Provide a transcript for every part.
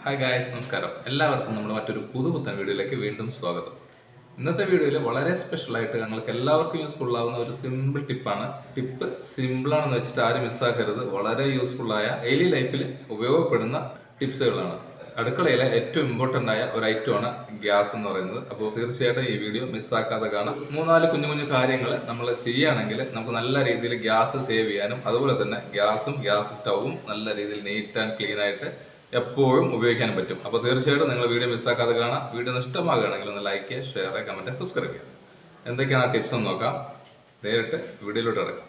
Hi guys, നമസ്കാരം. എല്ലാവർക്കും നമ്മുടെ മറ്റൊരു പുതുപുത്തൻ വീഡിയോയിലേക്ക് വീണ്ടും സ്വാഗതം. ഇന്നത്തെ വീഡിയോയിൽ വളരെ സ്പെഷ്യലായിട്ട് ഞങ്ങൾക്ക് എല്ലാവർക്കും യൂസ്ഫുൾ ആവുന്ന ഒരു സിമ്പിൾ ടിപ്പാണ്. ടിപ്പ് സിമ്പിളാണെന്ന് വെച്ചിട്ട് ആരും മിസ്സാക്കരുത്. വളരെ യൂസ്ഫുള്ളായ ഡെയിലി ലൈഫിൽ ഉപയോഗപ്പെടുന്ന ടിപ്സുകളാണ്. അടുക്കളയിലെ ഏറ്റവും ഇമ്പോർട്ടൻ്റ് ആയ ഒരു ഐറ്റമാണ് ഗ്യാസ് എന്ന് പറയുന്നത്. അപ്പോൾ തീർച്ചയായിട്ടും ഈ വീഡിയോ മിസ്സാക്കാതെ കാണാം. മൂന്നാല് കുഞ്ഞു കുഞ്ഞു കാര്യങ്ങൾ നമ്മൾ ചെയ്യുകയാണെങ്കിൽ നമുക്ക് നല്ല രീതിയിൽ ഗ്യാസ് സേവ് ചെയ്യാനും അതുപോലെ തന്നെ ഗ്യാസ് സ്റ്റൗവും നല്ല രീതിയിൽ നീറ്റ് ആൻഡ് ക്ലീൻ ആയിട്ട് എപ്പോഴും ഉപയോഗിക്കാൻ പറ്റും. അപ്പോൾ തീർച്ചയായിട്ടും നിങ്ങൾ വീഡിയോ മിസ്സാക്കാതെ കാണാം. വീഡിയോ ഇഷ്ടമാകുകയാണെങ്കിൽ ഒന്ന് ലൈക്ക് ചെയ്യുക, ഷെയർ ചെയ്യുക, കമൻറ്റ്, സബ്സ്ക്രൈബ് ചെയ്യുക. എന്തൊക്കെയാണ് ആ ടിപ്സ് എന്ന് നോക്കാം. നേരിട്ട് വീഡിയോയിലോട്ട് കിടക്കാം.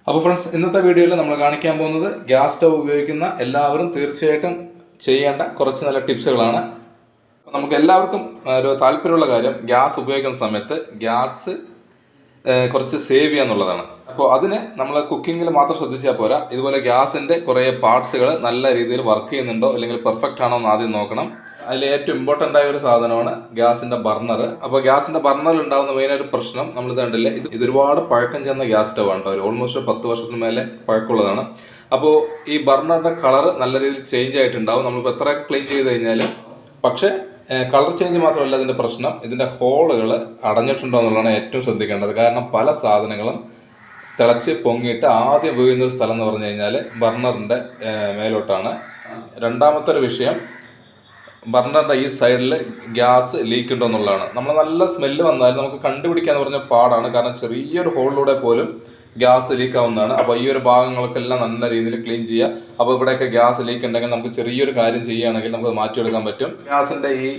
അപ്പോൾ ഫ്രണ്ട്സ്, ഇന്നത്തെ വീഡിയോയിൽ നമ്മൾ കാണിക്കാൻ പോകുന്നത് ഗ്യാസ് സ്റ്റവ് ഉപയോഗിക്കുന്ന എല്ലാവരും തീർച്ചയായിട്ടും ചെയ്യേണ്ട കുറച്ച് നല്ല ടിപ്സുകളാണ്. നമുക്ക് എല്ലാവർക്കും ഒരു താല്പര്യമുള്ള കാര്യം ഗ്യാസ് ഉപയോഗിക്കുന്ന സമയത്ത് ഗ്യാസ് കുറച്ച് സേവ് ചെയ്യുക എന്നുള്ളതാണ്. അപ്പോൾ അതിന് നമ്മൾ കുക്കിങ്ങിൽ മാത്രം ശ്രദ്ധിച്ചാൽ പോരാ. ഇതുപോലെ ഗ്യാസിൻ്റെ കുറേ പാർട്സുകൾ നല്ല രീതിയിൽ വർക്ക് ചെയ്യുന്നുണ്ടോ അല്ലെങ്കിൽ പെർഫെക്റ്റ് ആണോ എന്ന് ആദ്യം നോക്കണം. അതിൽ ഏറ്റവും ഇമ്പോർട്ടൻ്റ് ആയ ഒരു സാധനമാണ് ഗ്യാസിൻ്റെ ബർണർ. അപ്പോൾ ഗ്യാസിൻ്റെ ബർണറിൽ ഉണ്ടാകുന്ന മെയിനായിട്ട് പ്രശ്നം നമ്മൾ കണ്ടില്ലേ, ഇത് ഒരുപാട് പഴക്കം ചെന്ന ഗ്യാസ് സ്റ്റവ് ആണ് കേട്ടോ. ഓൾമോസ്റ്റ് 10 വർഷത്തിന് മേലെ പഴക്കമുള്ളതാണ്. അപ്പോൾ ഈ ബർണറിൻ്റെ കളർ നല്ല രീതിയിൽ ചേഞ്ച് ആയിട്ടുണ്ടാവും നമ്മളിപ്പോൾ എത്ര ക്ലീൻ ചെയ്ത് കഴിഞ്ഞാലും. പക്ഷേ കളർ ചേഞ്ച് മാത്രമല്ല ഇതിൻ്റെ പ്രശ്നം, ഇതിൻ്റെ ഹോളുകൾ അടഞ്ഞിട്ടുണ്ടോ എന്നുള്ളതാണ് ഏറ്റവും ശ്രദ്ധിക്കേണ്ടത്. കാരണം പല സാധനങ്ങളും തിളച്ച് പൊങ്ങിയിട്ട് ആദ്യം വീഴുന്നൊരു സ്ഥലം എന്ന് പറഞ്ഞു കഴിഞ്ഞാൽ ബർണറിൻ്റെ മേലോട്ടാണ്. രണ്ടാമത്തെ ഒരു വിഷയം, ബർണറിൻ്റെ ഈ സൈഡിൽ ഗ്യാസ് ലീക്ക് ഉണ്ടോ എന്നുള്ളതാണ്. നമ്മൾ നല്ല സ്മെല്ല് വന്നാലും നമുക്ക് കണ്ടുപിടിക്കാന്ന് പറഞ്ഞ പാടാണ്. കാരണം ചെറിയൊരു ഹോളിലൂടെ പോലും ഗ്യാസ് ലീക്ക് ആവുന്നതാണ്. അപ്പോൾ ഈ ഒരു ഭാഗങ്ങൾക്കെല്ലാം നല്ല രീതിയിൽ ക്ലീൻ ചെയ്യുക. അപ്പോൾ ഇവിടെയൊക്കെ ഗ്യാസ് ലീക്ക് ഉണ്ടെങ്കിൽ നമുക്ക് ചെറിയൊരു കാര്യം ചെയ്യുകയാണെങ്കിൽ നമുക്ക് മാറ്റിയെടുക്കാൻ പറ്റും. ഗ്യാസിൻ്റെ ഈ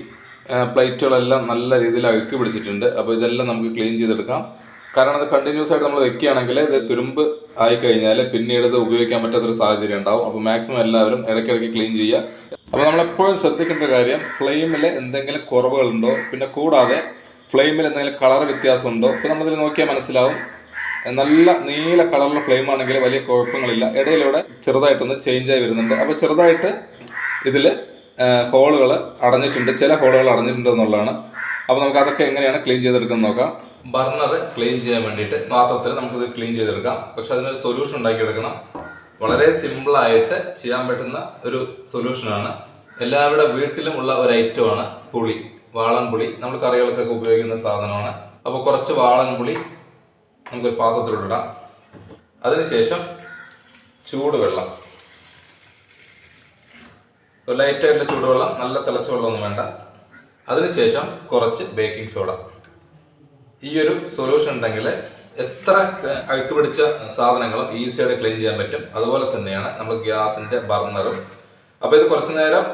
പ്ലേറ്റുകളെല്ലാം നല്ല രീതിയിൽ അഴുക്ക് പിടിച്ചിട്ടുണ്ട്. അപ്പോൾ ഇതെല്ലാം നമുക്ക് ക്ലീൻ ചെയ്തെടുക്കാം. കാരണം അത് കണ്ടിന്യൂസ് ആയിട്ട് നമ്മൾ വെക്കുകയാണെങ്കിൽ ഇത് തുരുമ്പ് ആയിക്കഴിഞ്ഞാൽ പിന്നീട് ഇത് ഉപയോഗിക്കാൻ പറ്റാത്തൊരു സാഹചര്യം ഉണ്ടാവും. അപ്പോൾ മാക്സിമം എല്ലാവരും ഇടയ്ക്കിടയ്ക്ക് ക്ലീൻ ചെയ്യുക. അപ്പോൾ നമ്മളെപ്പോഴും ശ്രദ്ധിക്കേണ്ട കാര്യം ഫ്ലെയിമിൽ എന്തെങ്കിലും കുറവുകളുണ്ടോ, പിന്നെ കൂടാതെ ഫ്ലെയിമിൽ എന്തെങ്കിലും കളർ വ്യത്യാസമുണ്ടോ. ഇപ്പോൾ നമ്മളിതിൽ നോക്കിയാൽ മനസ്സിലാവും. നല്ല നീല കളറിലുള്ള ഫ്ലെയിം ആണെങ്കിൽ വലിയ കുഴപ്പങ്ങളില്ല. ഇടയിലൂടെ ചെറുതായിട്ടൊന്ന് ചേഞ്ചായി വരുന്നുണ്ട്. അപ്പോൾ ചെറുതായിട്ട് ഇതിൽ ഹോളുകൾ അടഞ്ഞിട്ടുണ്ട്, ചില ഹോളുകൾ അടഞ്ഞിട്ടുണ്ട് എന്നുള്ളതാണ്. അപ്പോൾ നമുക്ക് അതൊക്കെ എങ്ങനെയാണ് ക്ലീൻ ചെയ്തെടുക്കുന്നത് നോക്കാം. ബർണർ ക്ലീൻ ചെയ്യാൻ വേണ്ടിയിട്ട് പാത്രത്തിൽ നമുക്കിത് ക്ലീൻ ചെയ്തെടുക്കാം. പക്ഷെ അതിനൊരു സൊല്യൂഷൻ ഉണ്ടാക്കിയെടുക്കണം. വളരെ സിമ്പിളായിട്ട് ചെയ്യാൻ പറ്റുന്ന ഒരു സൊല്യൂഷനാണ്. എല്ലാവരുടെ വീട്ടിലും ഉള്ള ഒരു ഐറ്റമാണ് പുളി, വാളൻ പുളി. നമ്മൾ കറികൾക്കൊക്കെ ഉപയോഗിക്കുന്ന സാധനമാണ്. അപ്പോൾ കുറച്ച് വാളൻ പുളി നമുക്കൊരു പാത്രത്തിലിടാം. അതിനുശേഷം ചൂടുവെള്ളം, ഒരു ലൈറ്റായിട്ടുള്ള ചൂടുവെള്ളം, നല്ല തിളച്ച വെള്ളമൊന്നും വേണ്ട. അതിനുശേഷം കുറച്ച് ബേക്കിംഗ് സോഡ. ഈ ഒരു സൊല്യൂഷൻ ഉണ്ടെങ്കിൽ എത്ര അഴുക്ക് പിടിച്ച സാധനങ്ങളും ഈസിയായിട്ട് ക്ലീൻ ചെയ്യാൻ പറ്റും. അതുപോലെ തന്നെയാണ് നമ്മൾ ഗ്യാസിൻ്റെ ബർണറും. അപ്പോൾ ഇത് കുറച്ച് നേരം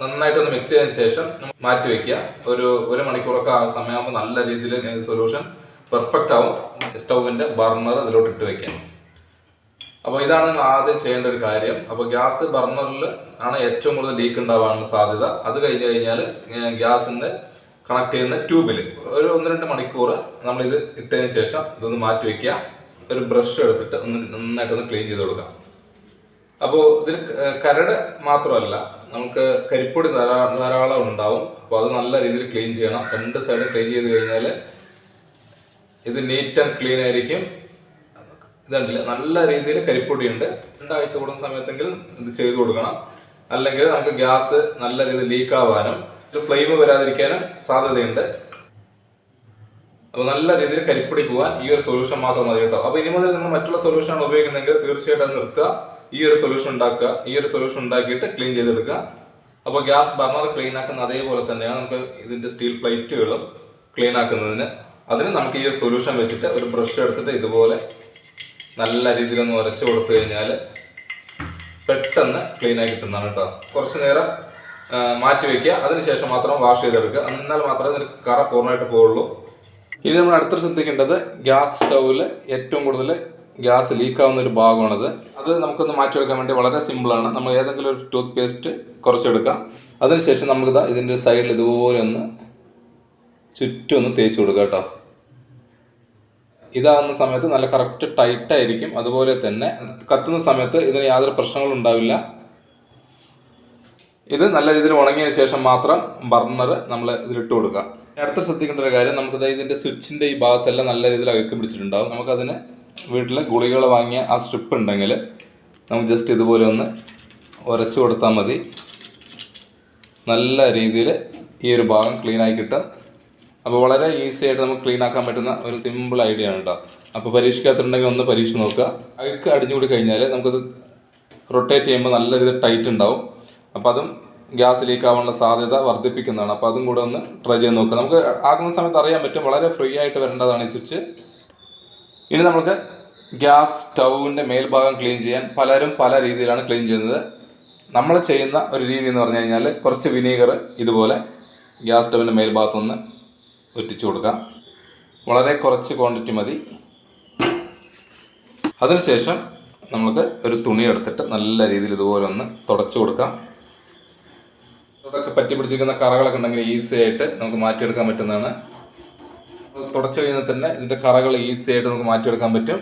നന്നായിട്ടൊന്ന് മിക്സ് ചെയ്തതിന് ശേഷം മാറ്റി വയ്ക്കുക. ഒരു മണിക്കൂറൊക്കെ ആ സമയമാകുമ്പോൾ നല്ല രീതിയിൽ സൊല്യൂഷൻ പെർഫെക്റ്റ് ആവും. സ്റ്റൗവിൻ്റെ ബർണർ ഇതിലോട്ട് ഇട്ട് വയ്ക്കാം. അപ്പോൾ ഇതാണ് ആദ്യം ചെയ്യേണ്ട ഒരു കാര്യം. അപ്പോൾ ഗ്യാസ് ബർണറിൽ ആണ് ഏറ്റവും കൂടുതൽ ലീക്ക് ഉണ്ടാവാനുള്ള സാധ്യത. അത് കഴിഞ്ഞ് കഴിഞ്ഞാൽ ഗ്യാസിൻ്റെ കണക്ട് ചെയ്യുന്ന ട്യൂബിൽ ഒരു 1-2 മണിക്കൂർ നമ്മളിത് ഇട്ടതിന് ശേഷം ഇതൊന്ന് മാറ്റി വയ്ക്കുക. ഒരു ബ്രഷ് എടുത്തിട്ട് നന്നായിട്ടൊന്ന് ക്ലീൻ ചെയ്ത് കൊടുക്കാം. അപ്പോൾ ഇതിൽ കരട് മാത്രമല്ല, നമുക്ക് കരിപ്പൊടി ധാരാളം ഉണ്ടാവും. അപ്പോൾ അത് നല്ല രീതിയിൽ ക്ലീൻ ചെയ്യണം. 2 സൈഡും ക്ലീൻ ചെയ്ത് കഴിഞ്ഞാൽ ഇത് നീറ്റ് ആൻഡ് ക്ലീൻ ആയിരിക്കും. ഇതുണ്ടല്ലേ, നല്ല രീതിയിൽ കരിപ്പൊടി ഉണ്ട്. 2 ആഴ്ച കൂടുന്ന സമയത്തെങ്കിലും ഇത് ചെയ്ത് കൊടുക്കണം. അല്ലെങ്കിൽ നമുക്ക് ഗ്യാസ് നല്ല രീതിയിൽ ലീക്ക് ആവാനും ഫ്ലെയിം വരാതിരിക്കാനും സാധ്യതയുണ്ട്. അപ്പോൾ നല്ല രീതിയിൽ കരിപ്പൊടി പോകാൻ ഈ ഒരു സൊല്യൂഷൻ മാത്രം മതി കേട്ടോ. അപ്പോൾ ഇനി മുതൽ നിങ്ങൾ മറ്റുള്ള സൊല്യൂഷനാണ് ഉപയോഗിക്കുന്നതെങ്കിൽ തീർച്ചയായിട്ടും അത് നിർത്തുക. ഈ ഒരു സൊല്യൂഷൻ ഉണ്ടാക്കുക. ഈ ഒരു സൊല്യൂഷൻ ഉണ്ടാക്കിയിട്ട് ക്ലീൻ ചെയ്തെടുക്കുക. അപ്പോൾ ഗ്യാസ് ബർണർ ക്ലീൻ ആക്കുന്ന അതേപോലെ തന്നെയാണ് നമുക്ക് ഇതിൻ്റെ സ്റ്റീൽ പ്ലേറ്റുകളും ക്ലീൻ ആക്കുന്നതിന്. അതിന് നമുക്ക് ഈ ഒരു സൊല്യൂഷൻ വെച്ചിട്ട് ഒരു ബ്രഷ് എടുത്തിട്ട് ഇതുപോലെ നല്ല രീതിയിലൊന്ന് ഉരച്ച് കൊടുത്തു കഴിഞ്ഞാൽ പെട്ടെന്ന് ക്ലീൻ ആയി കിട്ടുന്നതാണ് കേട്ടോ. കുറച്ച് നേരം മാറ്റി വയ്ക്കുക. അതിനുശേഷം മാത്രം വാഷ് ചെയ്തെടുക്കുക. എന്നാൽ മാത്രമേ ഇതിന് കറ പൂർണ്ണമായിട്ട് പോവുള്ളൂ. ഇനി നമ്മൾ അടുത്ത ശ്രദ്ധിക്കേണ്ടത് ഗ്യാസ് സ്റ്റൗവിൽ ഏറ്റവും കൂടുതൽ ഗ്യാസ് ലീക്കാവുന്ന ഒരു ഭാഗമാണത്. അത് നമുക്കൊന്ന് മാറ്റിയെടുക്കാൻ വേണ്ടി വളരെ സിമ്പിളാണ്. നമ്മൾ ഏതെങ്കിലും ഒരു ടൂത്ത് പേസ്റ്റ് കുറച്ചെടുക്കാം. അതിനുശേഷം നമുക്കിതാ ഇതിൻ്റെ സൈഡിൽ ഇതുപോലെ ഒന്ന് ചുറ്റും ഒന്ന് തേച്ച് കൊടുക്കുക കേട്ടോ. ഇതാകുന്ന സമയത്ത് നല്ല കറക്റ്റ് ടൈറ്റായിരിക്കും. അതുപോലെ തന്നെ കത്തുന്ന സമയത്ത് ഇതിന് യാതൊരു പ്രശ്നങ്ങളും ഉണ്ടാവില്ല. ഇത് നല്ല രീതിയിൽ ഉണങ്ങിയതിന് ശേഷം മാത്രം ബർണർ നമ്മൾ ഇതിലിട്ട് കൊടുക്കുക. അടുത്ത ശ്രദ്ധിക്കേണ്ട ഒരു കാര്യം, നമുക്കിത് ഇതിൻ്റെ സ്വിച്ചിൻ്റെ ഈ ഭാഗത്തെല്ലാം നല്ല രീതിയിൽ അഴുക്ക് പിടിച്ചിട്ടുണ്ടാകും. നമുക്കതിന് വീട്ടിൽ ഗുളികൾ വാങ്ങിയ ആ സ്ട്രിപ്പ് ഉണ്ടെങ്കിൽ നമുക്ക് ജസ്റ്റ് ഇതുപോലെ ഒന്ന് ഉരച്ചു കൊടുത്താൽ മതി. നല്ല രീതിയിൽ ഈ ഒരു ഭാഗം ക്ലീനായി കിട്ടും. അപ്പോൾ വളരെ ഈസി ആയിട്ട് നമുക്ക് ക്ലീൻ ആക്കാൻ പറ്റുന്ന ഒരു സിമ്പിൾ ഐഡിയ ആണ് കേട്ടോ. അപ്പോൾ പരീക്ഷിക്കാത്തുണ്ടെങ്കിൽ ഒന്ന് പരീക്ഷിച്ച് നോക്കുക. അഴുക്ക് അടിഞ്ഞുകൂടി കഴിഞ്ഞാൽ നമുക്കത് റൊട്ടേറ്റ് ചെയ്യുമ്പോൾ നല്ല രീതിയിൽ ടൈറ്റ് ഉണ്ടാവും. അപ്പോൾ അതും ഗ്യാസ് ലീക്ക് ആവാനുള്ള സാധ്യത വർദ്ധിപ്പിക്കുന്നതാണ്. അപ്പോൾ അതും കൂടെ ഒന്ന് ട്രൈ ചെയ്ത് നോക്കുക. നമുക്ക് ആക്കുന്ന സമയത്ത് അറിയാൻ പറ്റും, വളരെ ഫ്രീ ആയിട്ട് വരേണ്ടതാണ് ഈ സ്വിച്ച്. ഇനി നമുക്ക് ഗ്യാസ് സ്റ്റൗവിൻ്റെ മേൽഭാഗം ക്ലീൻ ചെയ്യാൻ പലരും പല രീതിയിലാണ് ക്ലീൻ ചെയ്യുന്നത്. നമ്മൾ ചെയ്യുന്ന ഒരു രീതി എന്ന് പറഞ്ഞു കഴിഞ്ഞാൽ കുറച്ച് വിനീഗർ ഇതുപോലെ ഗ്യാസ് സ്റ്റൗവിൻ്റെ മേൽഭാഗത്തുനിന്ന് ഒറ്റിച്ചു കൊടുക്കാം. വളരെ കുറച്ച് ക്വാണ്ടിറ്റി മതി. അതിനുശേഷം നമുക്ക് ഒരു തുണി എടുത്തിട്ട് നല്ല രീതിയിൽ ഇതുപോലെ ഒന്ന് തുടച്ചു കൊടുക്കാം. ഇതൊക്കെ പറ്റി പിടിച്ചിരിക്കുന്ന കറകളൊക്കെ ഉണ്ടെങ്കിൽ ഈസി ആയിട്ട് നമുക്ക് മാറ്റിയെടുക്കാൻ പറ്റുന്നതാണ്. തുടച്ചു കഴിഞ്ഞാൽ തന്നെ ഇതിൻ്റെ കറകൾ ഈസി ആയിട്ട് നമുക്ക് മാറ്റിയെടുക്കാൻ പറ്റും.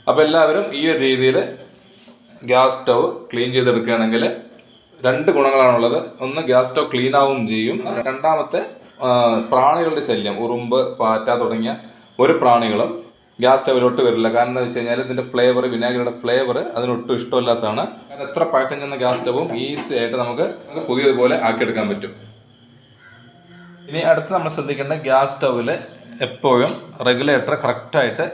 അപ്പോൾ എല്ലാവരും ഈ ഒരു രീതിയിൽ ഗ്യാസ് സ്റ്റൗ ക്ലീൻ ചെയ്തെടുക്കുകയാണെങ്കിൽ 2 ഗുണങ്ങളാണുള്ളത്. ഒന്ന്, ഗ്യാസ് സ്റ്റൗ ക്ലീൻ ആവും ചെയ്യും. രണ്ടാമത്തെ, പ്രാണികളുടെ ശല്യം, ഉറുമ്പ്, പാറ്റ തുടങ്ങിയ ഒരു പ്രാണികളും ഗ്യാസ് സ്റ്റൗവിലോട്ട് വരില്ല. കാരണം എന്താ വെച്ച് കഴിഞ്ഞാൽ ഇതിൻ്റെ ഫ്ലേവർ, വിനാഗിരിയുടെ ഫ്ലേവർ അതിനൊട്ടും ഇഷ്ടമില്ലാത്തതാണ്. കാരണം എത്ര പഴക്കം ചെന്ന ഗ്യാസ് സ്റ്റൗവും ഈസി ആയിട്ട് നമുക്ക് പുതിയതുപോലെ ആക്കിയെടുക്കാൻ പറ്റും. ഇനി അടുത്ത് നമ്മൾ ശ്രദ്ധിക്കേണ്ട, ഗ്യാസ് സ്റ്റൗവിൽ എപ്പോഴും റെഗുലേറ്റർ കറക്റ്റായിട്ട്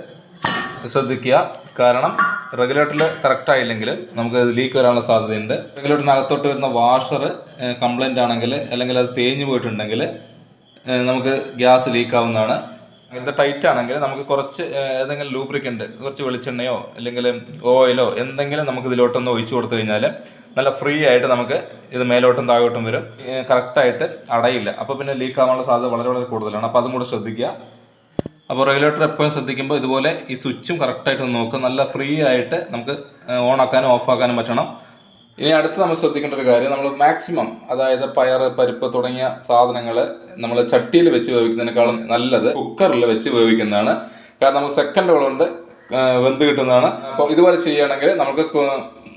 ശ്രദ്ധിക്കുക. കാരണം റെഗുലേറ്ററിൽ കറക്റ്റ് ആയില്ലെങ്കിൽ നമുക്ക് ലീക്ക് വരാനുള്ള സാധ്യതയുണ്ട്. റെഗുലേറ്ററിനകത്തോട്ട് വരുന്ന വാഷർ കംപ്ലൈൻ്റ് ആണെങ്കിൽ, അല്ലെങ്കിൽ അത് തേഞ്ഞു പോയിട്ടുണ്ടെങ്കിൽ നമുക്ക് ഗ്യാസ് ലീക്ക് ആവുന്നതാണ്. അങ്ങനത്തെ ടൈറ്റ് ആണെങ്കിൽ നമുക്ക് കുറച്ച് ഏതെങ്കിലും ലൂബ്രിക്കൻ്റ്, കുറച്ച് വെളിച്ചെണ്ണയോ അല്ലെങ്കിൽ ഓയിലോ എന്തെങ്കിലും നമുക്ക് ഇതിലോട്ടൊന്ന് ഒഴിച്ചു കൊടുത്തു കഴിഞ്ഞാൽ നല്ല ഫ്രീ ആയിട്ട് നമുക്ക് ഇത് മേലോട്ടും താഴോട്ടും വരും. കറക്റ്റായിട്ട് അടയില്ല. അപ്പോൾ പിന്നെ ലീക്ക് ആവാനുള്ള സാധ്യത വളരെ വളരെ കൂടുതലാണ്. അപ്പോൾ അതും കൂടെ ശ്രദ്ധിക്കുക. അപ്പോൾ റെഗുലേറ്റർ എപ്പോഴും ശ്രദ്ധിക്കുമ്പോൾ ഇതുപോലെ ഈ സ്വിച്ചും കറക്റ്റായിട്ട് നോക്കുക. നല്ല ഫ്രീ ആയിട്ട് നമുക്ക് ഓൺ ആക്കാനും ഓഫ് ആക്കാനും പറ്റണം. ഇനി അടുത്ത് നമ്മൾ ശ്രദ്ധിക്കേണ്ട ഒരു കാര്യം, നമ്മൾ മാക്സിമം, അതായത് പയർ, പരിപ്പ് തുടങ്ങിയ സാധനങ്ങൾ നമ്മൾ ചട്ടിയിൽ വെച്ച് വേവിക്കുന്നതിനേക്കാളും നല്ലത് കുക്കറിൽ വെച്ച് വേവിക്കുന്നതാണ്. കാരണം നമുക്ക് സെക്കൻഡുകൾ കൊണ്ട് വെന്ത് കിട്ടുന്നതാണ്. അപ്പോൾ ഇതുപോലെ ചെയ്യുകയാണെങ്കിൽ നമുക്ക്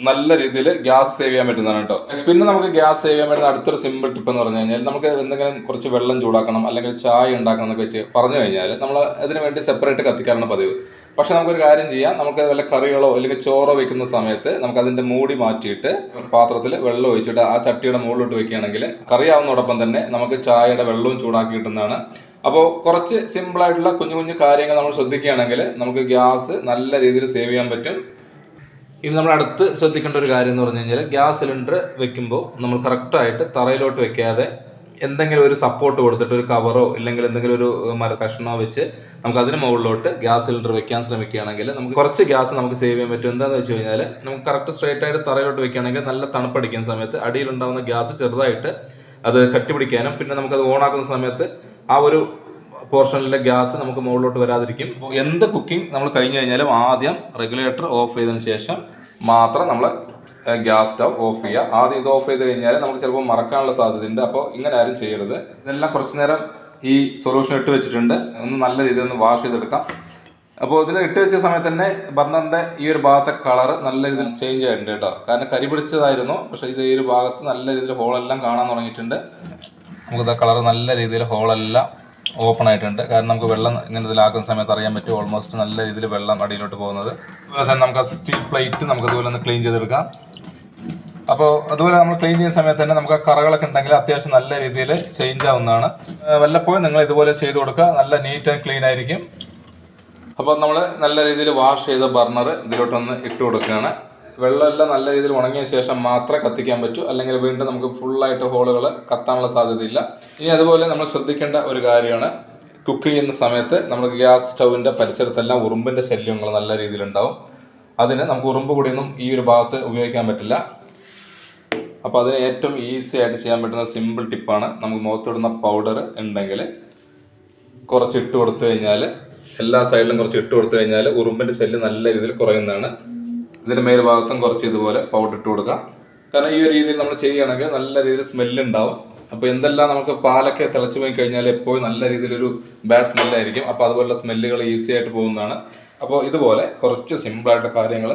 നല്ല രീതിയിൽ ഗ്യാസ് സേവ് ചെയ്യാൻ പറ്റുന്നതാണ് കേട്ടോ. പിന്നെ നമുക്ക് ഗ്യാസ് സേവ് ചെയ്യാൻ പറ്റുന്ന അടുത്തൊരു സിമ്പിൾ ടിപ്പ് എന്ന് പറഞ്ഞു കഴിഞ്ഞാൽ, നമുക്ക് എന്തെങ്കിലും കുറച്ച് വെള്ളം ചൂടാക്കണം അല്ലെങ്കിൽ ചായ ഉണ്ടാക്കണം എന്നൊക്കെ വെച്ച് പറഞ്ഞു കഴിഞ്ഞാൽ നമ്മൾ അതിന് വേണ്ടി സെപ്പറേറ്റ് കത്തിക്കാറാണ് പതിവ്. പക്ഷെ നമുക്കൊരു കാര്യം ചെയ്യാം, നമുക്ക് വല്ല കറികളോ അല്ലെങ്കിൽ ചോറോ വെക്കുന്ന സമയത്ത് നമുക്ക് അതിൻ്റെ മൂടി മാറ്റിയിട്ട് പാത്രത്തിൽ വെള്ളം ഒഴിച്ചിട്ട് ആ ചട്ടിയുടെ മുകളിലോട്ട് വെക്കുകയാണെങ്കിൽ കറിയാവുന്നതോടൊപ്പം തന്നെ നമുക്ക് ചായയുടെ വെള്ളവും ചൂടാക്കി കിട്ടുന്നതാണ്. അപ്പോൾ കുറച്ച് സിമ്പിളായിട്ടുള്ള കുഞ്ഞു കുഞ്ഞു കാര്യങ്ങൾ നമ്മൾ ശ്രദ്ധിക്കുകയാണെങ്കിൽ നമുക്ക് ഗ്യാസ് നല്ല രീതിയിൽ സേവ് ചെയ്യാൻ പറ്റും. ഇനി നമ്മൾ അടുത്ത് ശ്രദ്ധിക്കേണ്ട ഒരു കാര്യം എന്ന് പറഞ്ഞു കഴിഞ്ഞാൽ, ഗ്യാസ് സിലിണ്ടർ വെക്കുമ്പോൾ നമ്മൾ കറക്റ്റായിട്ട് തറയിലോട്ട് വെക്കാതെ എന്തെങ്കിലും ഒരു സപ്പോർട്ട് കൊടുത്തിട്ട് ഒരു കവറോ ഇല്ലെങ്കിൽ എന്തെങ്കിലും ഒരു മര കഷ്ണമോ വെച്ച് നമുക്ക് അതിന് മുകളിലോട്ട് ഗ്യാസ് സിലിണ്ടർ വെക്കാൻ ശ്രമിക്കുകയാണെങ്കിൽ നമുക്ക് കുറച്ച് ഗ്യാസ് നമുക്ക് സേവ് ചെയ്യാൻ പറ്റും. എന്താണെന്ന് വെച്ച് കഴിഞ്ഞാൽ, നമുക്ക് കറക്റ്റ് സ്ട്രേറ്റ് ആയിട്ട് തറയിലോട്ട് വെക്കുകയാണെങ്കിൽ നല്ല തണുപ്പടിക്കുന്ന സമയത്ത് അടിയിലുണ്ടാകുന്ന ഗ്യാസ് ചെറുതായിട്ട് അത് കട്ടിപ്പിടിക്കാനും പിന്നെ നമുക്കത് ഓണാക്കുന്ന സമയത്ത് ആ ഒരു പോർഷനിലെ ഗ്യാസ് നമുക്ക് മുകളിലോട്ട് വരാതിരിക്കും. അപ്പോൾ എന്ത് കുക്കിംഗ് നമ്മൾ കഴിഞ്ഞ് കഴിഞ്ഞാലും ആദ്യം റെഗുലേറ്റർ ഓഫ് ചെയ്തതിന് ശേഷം മാത്രം നമ്മൾ ഗ്യാസ് സ്റ്റൗ ഓഫ് ചെയ്യുക. ആദ്യം ഇത് ഓഫ് ചെയ്ത് കഴിഞ്ഞാൽ നമുക്ക് ചിലപ്പോൾ മറക്കാനുള്ള സാധ്യതയുണ്ട്. അപ്പോൾ ഇങ്ങനെ ആരും ചെയ്യരുത്. ഇതെല്ലാം കുറച്ച് നേരം ഈ സൊല്യൂഷൻ ഇട്ട് വെച്ചിട്ടുണ്ട്. ഒന്ന് നല്ല രീതിയിൽ ഒന്ന് വാഷ് ചെയ്തെടുക്കാം. അപ്പോൾ ഇതിന് ഇട്ട് വെച്ച സമയത്ത് തന്നെ ബർണറിൻ്റെ ഈ ഒരു ഭാഗത്തെ കളർ നല്ല രീതിയിൽ ചേഞ്ച് ആയിട്ടുണ്ട് കേട്ടോ. കാരണം കരി പിടിച്ചതായിരുന്നു, പക്ഷേ ഇത് ഈ ഒരു ഭാഗത്ത് നല്ല രീതിയിൽ ഹോളെല്ലാം കാണാൻ തുടങ്ങിയിട്ടുണ്ട്. നമുക്കിത് കളർ നല്ല രീതിയിൽ ഹോളെല്ലാം ഓപ്പൺ ആയിട്ടുണ്ട്. കാരണം നമുക്ക് വെള്ളം ഇങ്ങനെ ഇതിലാക്കുന്ന സമയത്ത് അറിയാൻ പറ്റും ഓൾമോസ്റ്റ് നല്ല രീതിയിൽ വെള്ളം അടിയിലോട്ട് പോകുന്നത്. അതുപോലെ തന്നെ നമുക്ക് ആ സ്റ്റീൽ പ്ലേറ്റ് നമുക്ക് അതുപോലെ ഒന്ന് ക്ലീൻ ചെയ്തെടുക്കാം. അപ്പോൾ അതുപോലെ നമ്മൾ ക്ലീൻ ചെയ്യുന്ന സമയത്ത് തന്നെ നമുക്ക് ആ കറകളൊക്കെ ഉണ്ടെങ്കിൽ അത്യാവശ്യം നല്ല രീതിയിൽ ചേഞ്ച് ആവുന്നതാണ്. വല്ലപ്പോഴും നിങ്ങൾ ഇതുപോലെ ചെയ്ത് കൊടുക്കുക, നല്ല നീറ്റ് ആൻഡ് ക്ലീൻ ആയിരിക്കും. അപ്പോൾ നമ്മൾ നല്ല രീതിയിൽ വാഷ് ചെയ്ത ബർണർ ഇതിലോട്ടൊന്ന് ഇട്ട് കൊടുക്കുകയാണ്. വെള്ളമെല്ലാം നല്ല രീതിയിൽ ഉണങ്ങിയ ശേഷം മാത്രമേ കത്തിക്കാൻ പറ്റൂ, അല്ലെങ്കിൽ വീണ്ടും നമുക്ക് ഫുള്ളായിട്ട് ഹോളുകൾ കത്താനുള്ള സാധ്യതയില്ല. ഇനി അതുപോലെ നമ്മൾ ശ്രദ്ധിക്കേണ്ട ഒരു കാര്യമാണ്, കുക്ക് ചെയ്യുന്ന സമയത്ത് നമ്മൾ ഗ്യാസ് സ്റ്റൗവിൻ്റെ പരിസരത്തെല്ലാം ഉറുമ്പിൻ്റെ ശല്യങ്ങൾ നല്ല രീതിയിലുണ്ടാവും. അതിന് നമുക്ക് ഉറുമ്പ് പൊടിയൊന്നും ഈ ഒരു ഭാഗത്ത് ഉപയോഗിക്കാൻ പറ്റില്ല. അപ്പോൾ അതിന് ഏറ്റവും ഈസി ആയിട്ട് ചെയ്യാൻ പറ്റുന്ന സിമ്പിൾ ടിപ്പാണ്, നമുക്ക് മുഖത്തിടുന്ന പൗഡർ ഉണ്ടെങ്കിൽ കുറച്ച് ഇട്ട് കൊടുത്തു കഴിഞ്ഞാൽ, എല്ലാ സൈഡിലും കുറച്ച് ഇട്ട് കൊടുത്തു കഴിഞ്ഞാൽ ഉറുമ്പിൻ്റെ ശല്യം നല്ല രീതിയിൽ കുറയുന്നതാണ്. ഇതിൻ്റെ മേൽഭാഗത്തും കുറച്ച് ഇതുപോലെ പൗഡർ ഇട്ട് കൊടുക്കുക. കാരണം ഈ ഒരു രീതിയിൽ നമ്മൾ ചെയ്യുകയാണെങ്കിൽ നല്ല രീതിയിൽ സ്മെല്ലുണ്ടാവും. അപ്പോൾ എന്തെല്ലാം നമുക്ക് പാലൊക്കെ തിളച്ച് പോയി കഴിഞ്ഞാൽ എപ്പോഴും നല്ല രീതിയിലൊരു ബാഡ് സ്മെല്ലായിരിക്കും. അപ്പോൾ അതുപോലുള്ള സ്മെല്ലുകൾ ഈസി ആയിട്ട് പോകുന്നതാണ്. അപ്പോൾ ഇതുപോലെ കുറച്ച് സിമ്പിളായിട്ട് കാര്യങ്ങൾ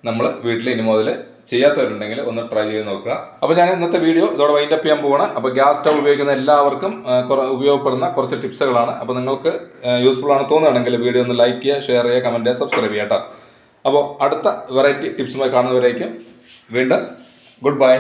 നമ്മൾ വീട്ടിൽ ഇനി മുതൽ ചെയ്യാത്തവരുണ്ടെങ്കിൽ ഒന്ന് ട്രൈ ചെയ്ത് നോക്കുക. അപ്പോൾ ഞാൻ ഇന്നത്തെ വീഡിയോ ഇതോടെ വൈൻഡ് അപ്പ് ചെയ്യാൻ പോവുകയാണ്. അപ്പോൾ ഗ്യാസ് സ്റ്റൗ ഉപയോഗിക്കുന്ന എല്ലാവർക്കും ഉപയോഗപ്പെടുന്ന കുറച്ച് ടിപ്സുകളാണ്. അപ്പോൾ നിങ്ങൾക്ക് യൂസ്ഫുൾ ആണ് തോന്നുകയാണെങ്കിൽ വീഡിയോ ഒന്ന് ലൈക്ക് ചെയ്യുക, ഷെയർ ചെയ്യുക, കമൻറ്റ് ചെയ്യുക, സബ്സ്ക്രൈബ് ചെയ്യുക കേട്ടോ. അപ്പോൾ അടുത്ത വെറൈറ്റി ടിപ്സുമായി കാണുന്നവരേക്കും വീണ്ടും ഗുഡ് ബൈ.